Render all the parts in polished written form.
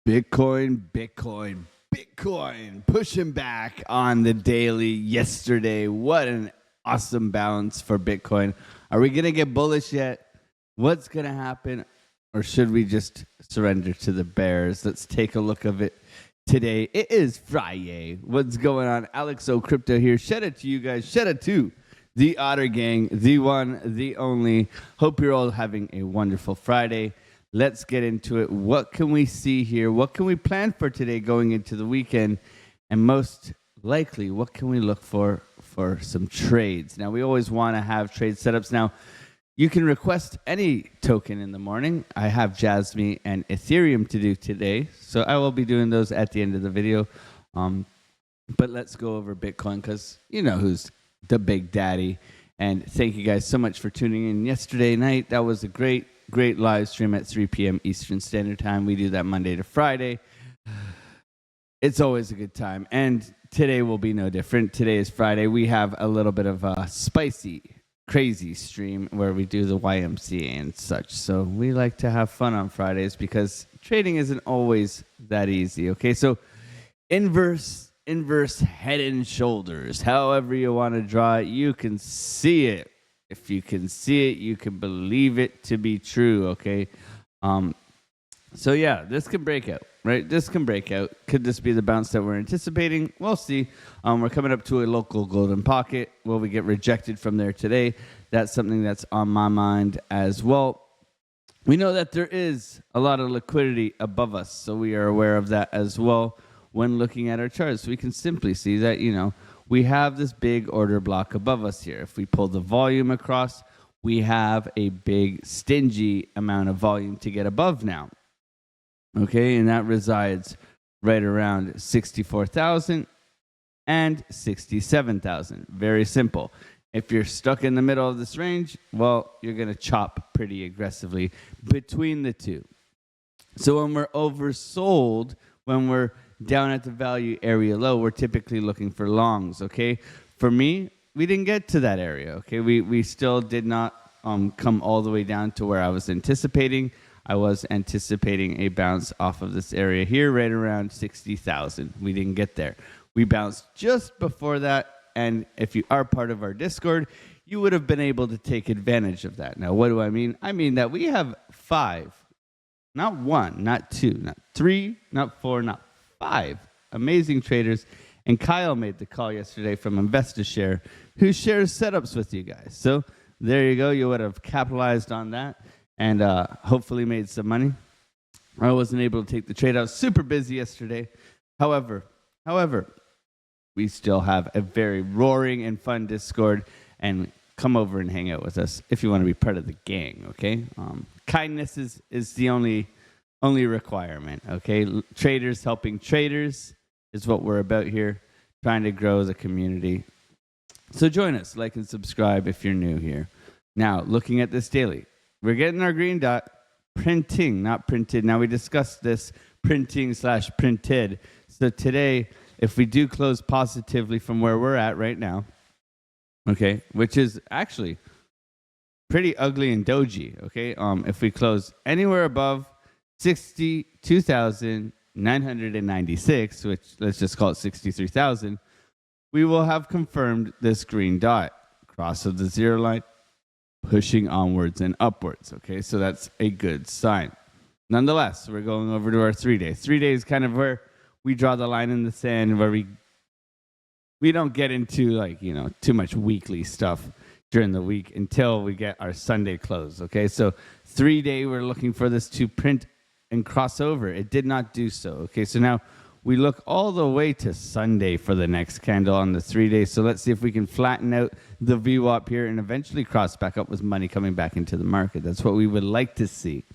Bitcoin pushing back on the daily yesterday. What an awesome bounce for Bitcoin. Are we going to get bullish yet? What's going to happen? Or should we just surrender to the bears? Let's take a look of it today. It is Friday. What's going on? Alex O Crypto here. Shout out to you guys. Shout out to the Otter Gang, the one, the only. Hope you're all having a wonderful Friday. Let's get into it. What can we see here? What can we plan for today going into the weekend? And most likely, what can we look for some trades? Now, we always want to have trade setups. Now, you can request any token in the morning. I have Jasmine and Ethereum to do today, so I will be doing those at the end of the video. But let's go over Bitcoin because you know who's the big daddy. And thank you guys so much for tuning in yesterday night. That was a great live stream at 3 p.m. Eastern Standard Time. We do that Monday to Friday. It's always a good time. And today will be no different. Today is Friday. We have a little bit of a spicy, crazy stream where we do the YMCA and such. So we like to have fun on Fridays because trading isn't always that easy. Okay, so inverse head and shoulders. However you want to draw it, you can see it. If you can see it, you can believe it to be true, okay? So yeah, this can break out, right? This can break out. Could this be the bounce that we're anticipating? We'll see. We're coming up to a local golden pocket. Will we get rejected from there today? That's something that's on my mind as well. We know that there is a lot of liquidity above us, so we are aware of that as well when looking at our charts. We can simply see that, we have this big order block above us here. If we pull the volume across, we have a big stingy amount of volume to get above now. Okay, and that resides right around 64,000 and 67,000. Very simple. If you're stuck in the middle of this range, well, you're going to chop pretty aggressively between the two. So when we're oversold, when we're down at the value area low, we're typically looking for longs, okay? For me, we didn't get to that area, okay? We still did not come all the way down to where I was anticipating. I was anticipating a bounce off of this area here, right around 60,000. We didn't get there. We bounced just before that, and if you are part of our Discord, you would have been able to take advantage of that. Now, what do I mean? I mean that we have 5, not 1, not 2, not 3, not 4, not 5 amazing traders, and Kyle made the call yesterday from InvestorShare, who shares setups with you guys. So there you go. You would have capitalized on that and hopefully made some money. I wasn't able to take the trade. I was super busy yesterday. However, we still have a very roaring and fun Discord, and come over and hang out with us if you want to be part of the gang. Okay, kindness is the only requirement, okay? Traders helping traders is what we're about here, trying to grow the community. So join us, like and subscribe if you're new here. Now, looking at this daily, we're getting our green dot, printing, not printed. Now, we discussed this printing/printed. So today, if we do close positively from where we're at right now, okay, which is actually pretty ugly and doji, okay? If we close anywhere above 62,996, which let's just call it 63,000, we will have confirmed this green dot. Cross of the zero line, pushing onwards and upwards, okay? So that's a good sign. Nonetheless, we're going over to our 3-day. 3 days kind of where we draw the line in the sand, where we don't get into too much weekly stuff during the week until we get our Sunday close, okay? So 3-day, we're looking for this to print and cross over. It did not do so. Okay, so now we look all the way to Sunday for the next candle on the 3-day. So let's see if we can flatten out the VWAP here and eventually cross back up with money coming back into the market. That's what we would like to see.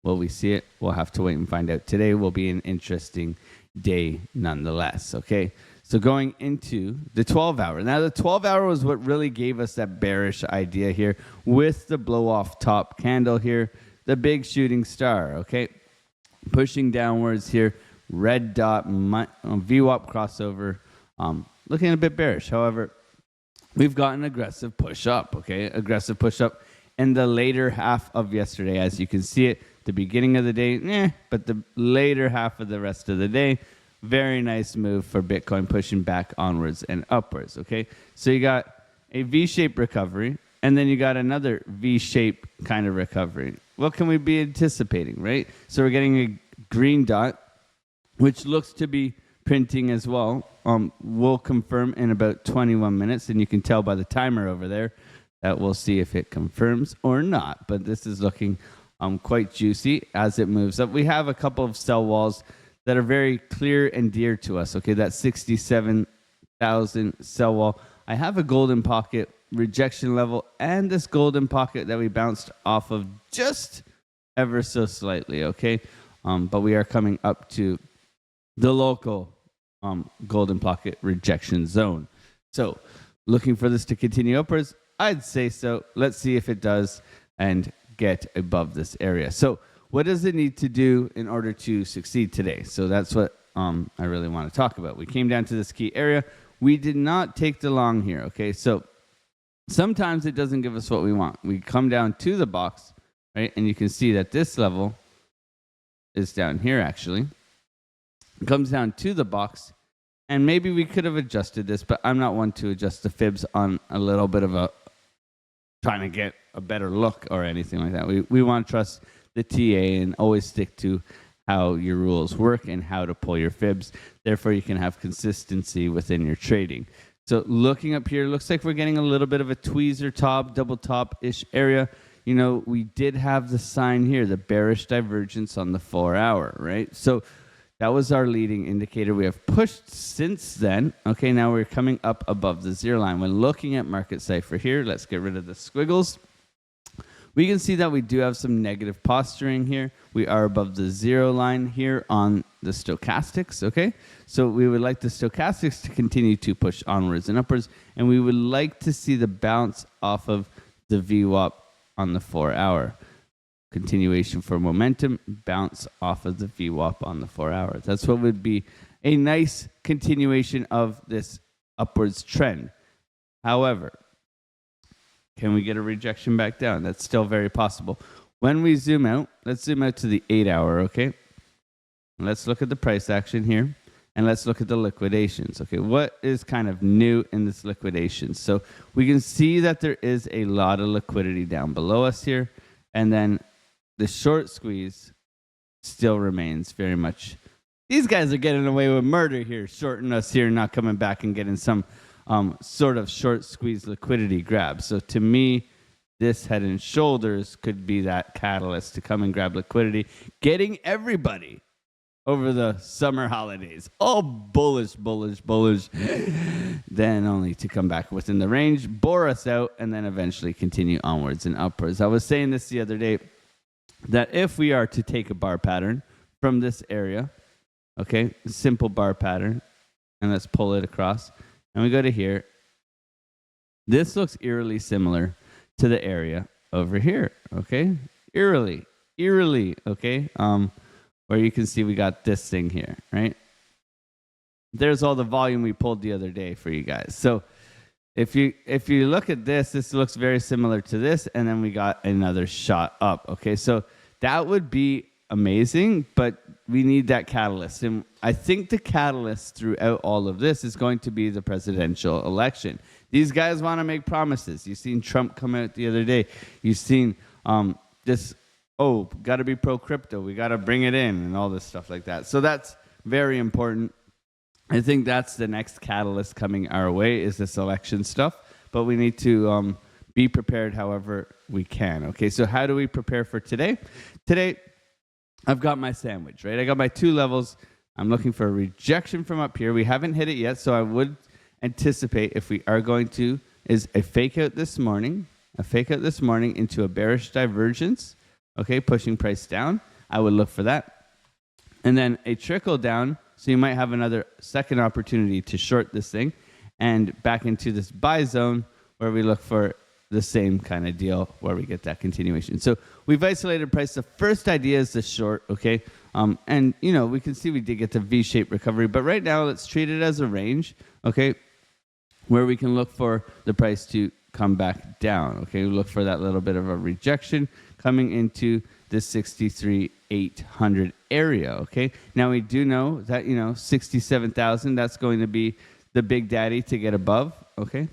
Will we see it? We'll have to wait and find out. Today will be an interesting day nonetheless. Okay, so going into the 12-hour. Now the 12-hour was what really gave us that bearish idea here with the blow off top candle here, the big shooting star. Okay, pushing downwards here, red dot, VWAP crossover, looking a bit bearish. However, we've got an aggressive push up, okay? Aggressive push up in the later half of yesterday. As you can see it, The beginning of the day, but the later half of the rest of the day, very nice move for Bitcoin, pushing back onwards and upwards, okay? So you got a V-shaped recovery, and then you got another V-shaped kind of recovery. What can we be anticipating, right? So we're getting a green dot, which looks to be printing as well. We'll confirm in about 21 minutes, and you can tell by the timer over there that we'll see if it confirms or not. But this is looking quite juicy as it moves up. We have a couple of sell walls that are very clear and dear to us. Okay, that 67,000 sell wall. I have a golden pocket rejection level and this golden pocket that we bounced off of just ever so slightly. Okay, but we are coming up to the local golden pocket rejection zone. So looking for this to continue upwards, I'd say so. Let's see if it does and get above this area. So what does it need to do in order to succeed today? So that's what I really want to talk about. We came down to this key area. We did not take the long here, okay? So sometimes it doesn't give us what we want. We come down to the box, right? And you can see that this level is down here, actually. It comes down to the box. And maybe we could have adjusted this, but I'm not one to adjust the fibs on a little bit of a trying to get a better look or anything like that. We want to trust the TA and always stick to how your rules work and how to pull your fibs. Therefore, you can have consistency within your trading. So looking up here, looks like we're getting a little bit of a tweezer top, double top-ish area. You know, we did have the sign here, the bearish divergence on the 4-hour, right? So that was our leading indicator. We have pushed since then. Okay, now we're coming up above the zero line. When looking at market cipher here, let's get rid of the squiggles. We can see that we do have some negative posturing here. We are above the zero line here on the stochastics, okay? So we would like the stochastics to continue to push onwards and upwards, and we would like to see the bounce off of the VWAP on the 4-hour. Continuation for momentum, bounce off of the VWAP on the 4-hour. That's what would be a nice continuation of this upwards trend. However, can we get a rejection back down? That's still very possible. When we zoom out, let's zoom out to the 8-hour, okay? Let's look at the price action here, and let's look at the liquidations, okay? What is kind of new in this liquidation? So we can see that there is a lot of liquidity down below us here, and then the short squeeze still remains very much. These guys are getting away with murder here, shorting us here, not coming back and getting some sort of short squeeze liquidity grab. So to me, this head and shoulders could be that catalyst to come and grab liquidity, getting everybody over the summer holidays all bullish, bullish, bullish, then only to come back within the range, bore us out, and then eventually continue onwards and upwards. I was saying this the other day, that if we are to take a bar pattern from this area, okay, simple bar pattern, and let's pull it across, and we go to here, this looks eerily similar to the area over here, okay? Eerily, okay? Where you can see we got this thing here, right? There's all the volume we pulled the other day for you guys. So if you look at this, this looks very similar to this, and then we got another shot up, okay? So that would be amazing, but we need that catalyst. And I think the catalyst throughout all of this is going to be the presidential election. These guys want to make promises. You've seen Trump come out the other day. You've seen this, got to be pro-crypto. We got to bring it in and all this stuff like that. So that's very important. I think that's the next catalyst coming our way is this election stuff. But we need to be prepared however we can. Okay, so how do we prepare for today? Today, I've got my sandwich, right? I got my 2 levels. I'm looking for a rejection from up here. We haven't hit it yet, so I would anticipate if we are going to, is a fake out this morning into a bearish divergence, okay, pushing price down. I would look for that. And then a trickle down, so you might have another second opportunity to short this thing and back into this buy zone where we look for the same kind of deal where we get that continuation. So we've isolated price. The first idea is the short, okay? And, you know, we can see we did get the V-shaped recovery, but right now let's treat it as a range, okay, where we can look for the price to come back down, okay? We look for that little bit of a rejection coming into this 63,800 area. Okay. Now we do know that 67,000. That's going to be the big daddy to get above. Okay.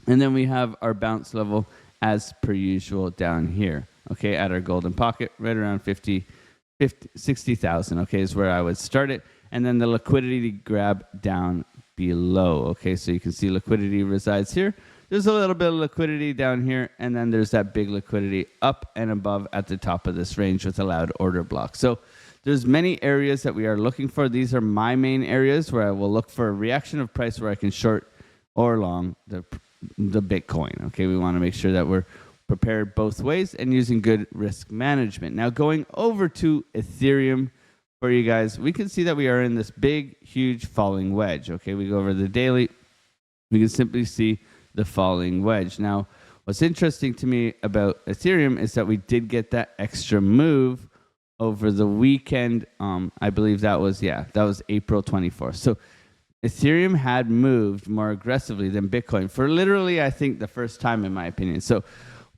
And then we have our bounce level as per usual down here. Okay, at our golden pocket, right around 60,000. Okay, is where I would start it, and then the liquidity grab down below. Okay, so you can see liquidity resides here. There's a little bit of liquidity down here, and then there's that big liquidity up and above at the top of this range with allowed order block. So there's many areas that we are looking for. These are my main areas where I will look for a reaction of price where I can short or long the Bitcoin. Okay, we want to make sure that we're prepared both ways and using good risk management. Now going over to Ethereum for you guys, we can see that we are in this big, huge falling wedge. Okay, we go over the daily, we can simply see the falling wedge. Now, what's interesting to me about Ethereum is that we did get that extra move over the weekend. I believe that was April 24th. So Ethereum had moved more aggressively than Bitcoin for literally, I think, the first time in my opinion. So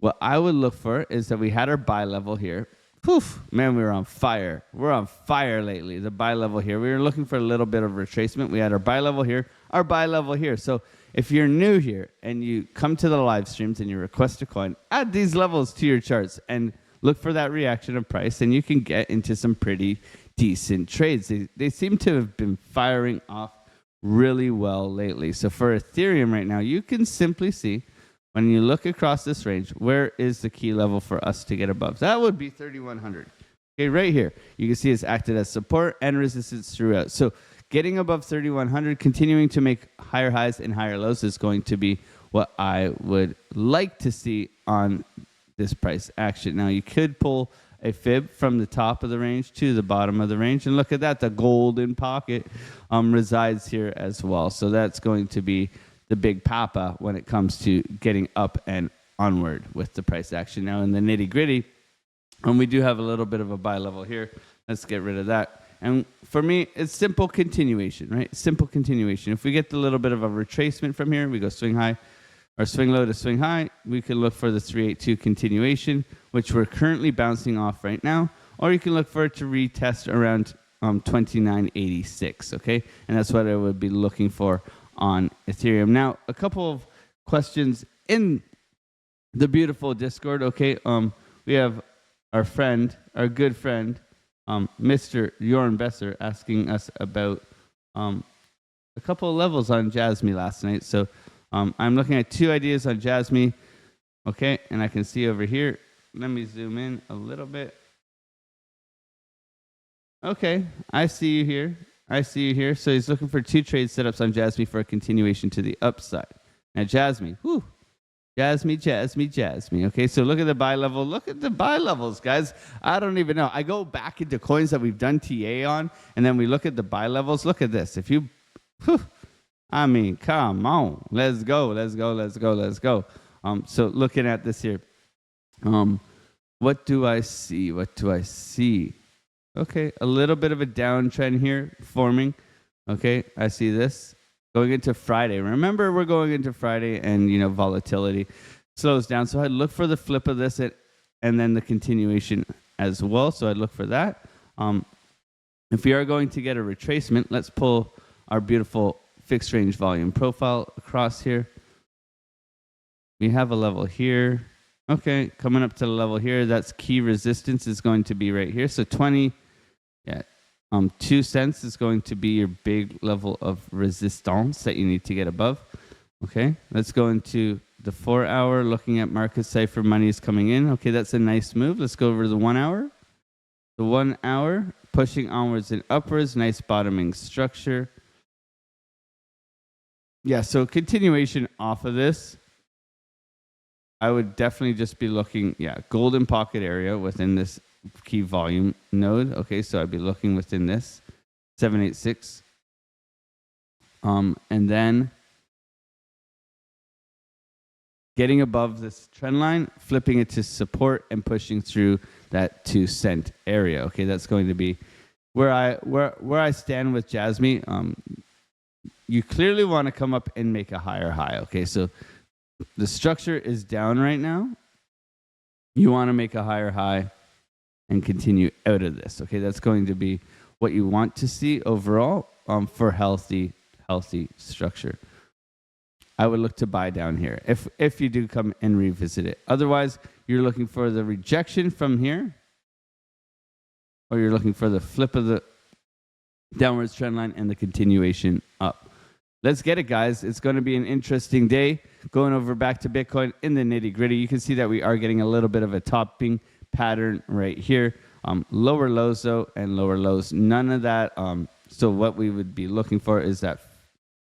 what I would look for is that we had our buy level here. Poof, man, we were on fire. We're on fire lately. The buy level here. We were looking for a little bit of retracement. We had our buy level here, our buy level here. So if you're new here and you come to the live streams and you request a coin, add these levels to your charts and look for that reaction of price, and you can get into some pretty decent trades. They seem to have been firing off really well lately. So for Ethereum right now, you can simply see when you look across this range, where is the key level for us to get above? That would be 3,100. Okay, right here. You can see it's acted as support and resistance throughout. So getting above 3,100, continuing to make higher highs and higher lows is going to be what I would like to see on this price action. Now, you could pull a fib from the top of the range to the bottom of the range. And look at that, the golden pocket resides here as well. So that's going to be the big papa when it comes to getting up and onward with the price action. Now in the nitty gritty, we do have a little bit of a buy level here. Let's get rid of that. And for me, it's simple continuation, right? Simple continuation. If we get the little bit of a retracement from here, we go swing high or swing low to swing high, we can look for the 382 continuation, which we're currently bouncing off right now, or you can look for it to retest around 2986, okay? And that's what I would be looking for on Ethereum. Now, a couple of questions in the beautiful Discord, okay? We have our good friend, Mr. Jorn Besser, asking us about a couple of levels on Jasmy last night. So I'm looking at two ideas on Jasmy, okay? And I can see over here. Let me zoom in a little bit. Okay, I see you here. So he's looking for two trade setups on Jasmy for a continuation to the upside. Now, Jasmy. Okay, so look at the buy level. Look at the buy levels, guys. I don't even know. I go back into coins that we've done TA on, and then we look at the buy levels. Look at this. I mean, come on. Let's go. So looking at this here. What do I see? Okay, a little bit of a downtrend here forming. Okay, I see this going into Friday. Remember, we're going into Friday, and volatility slows down. So I'd look for the flip of this and then the continuation as well. So I'd look for that. If we are going to get a retracement, let's pull our beautiful fixed range volume profile across here. We have a level here. Okay, coming up to the level here, that's key resistance is going to be right here. So 2 cents is going to be your big level of resistance that you need to get above. Okay, let's go into the 4 hour, looking at market cipher money is coming in. Okay, that's a nice move. Let's go over the 1 hour. The 1 hour, pushing onwards and upwards, nice bottoming structure. Yeah, so continuation off of this. I would definitely just be looking, golden pocket area within this key volume node. Okay, so I'd be looking within this 786. And then getting above this trend line, flipping it to support and pushing through that 2 cent area. Okay, that's going to be where I stand with Jasmy. You clearly want to come up and make a higher high. Okay, so the structure is down right now. You want to make a higher high. and continue out of this. Okay, that's going to be what you want to see overall for healthy structure. I would look to buy down here if you do come and revisit it. Otherwise, you're looking for the rejection from here, or you're looking for the flip of the downwards trend line and the continuation up. Let's get it, guys. It's going to be an interesting day. Going over back to Bitcoin in the nitty gritty, you can see that we are getting a little bit of a topping pattern right here. Lower lows though, and lower lows. None of that. So what we would be looking for is that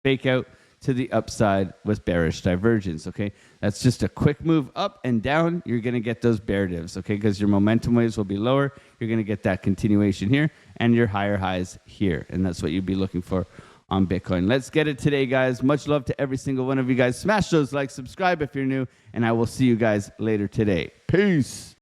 fake out to the upside with bearish divergence. Okay, that's just a quick move up and down. You're going to get those bear divs. Okay, because your momentum waves will be lower. You're going to get that continuation here and your higher highs here, and that's what you'd be looking for on Bitcoin. Let's get it today, guys. Much love to every single one of you guys. Smash those likes, subscribe if you're new, and I will see you guys later today. Peace.